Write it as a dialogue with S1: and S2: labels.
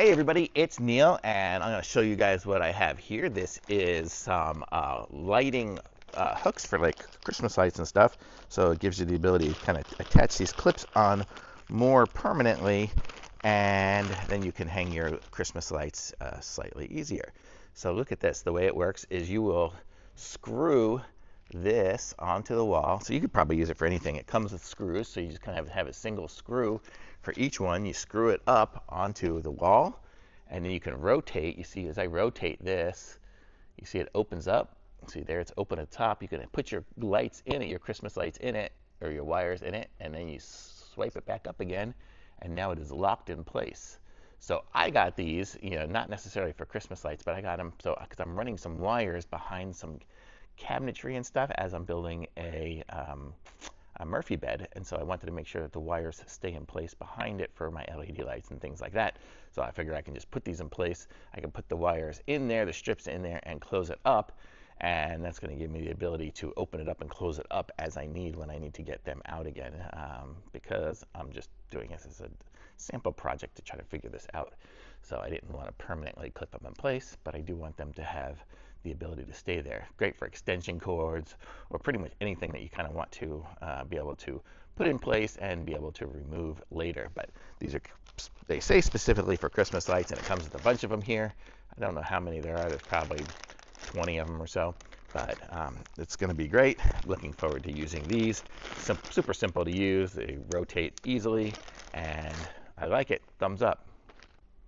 S1: Hey everybody, it's Neil, and I'm going to show you guys what I have here. This is some lighting hooks for like Christmas lights and stuff. So it gives you the ability to kind of attach these clips on more permanently, and then you can hang your Christmas lights slightly easier. So look at this. The way it works is you will screw this onto the wall. So you could probably use it for anything. It comes with screws, so you just kind of have a single screw for each one. You screw it up onto the wall, and then you can rotate. You see, as I rotate this, you see it opens up. See there, it's open at the top. You can put your lights in it, your Christmas lights in it, or your wires in it, and then you swipe it back up again, and now it is locked in place. So I got these, not necessarily for Christmas lights, but I got them so because I'm running some wires behind some cabinetry and stuff as I'm building a Murphy bed, and so I wanted to make sure that the wires stay in place behind it for my LED lights and things like that. So I figured I can just put these in place. I can put the wires in there, the strips in there, and close it up, and that's going to give me the ability to open it up and close it up as I need when I need to get them out again, because I'm just doing this as a sample project to try to figure this out. So I didn't want to permanently clip them in place, but I do want them to have the ability to stay there. Great for extension cords or pretty much anything that you kind of want to be able to put in place and be able to remove later. But these are, they say specifically for Christmas lights, and it comes with a bunch of them here. I don't know how many there are. There's probably 20 of them or so, but it's going to be great. Looking forward to using these. Super simple to use. They rotate easily, and I like it. Thumbs up.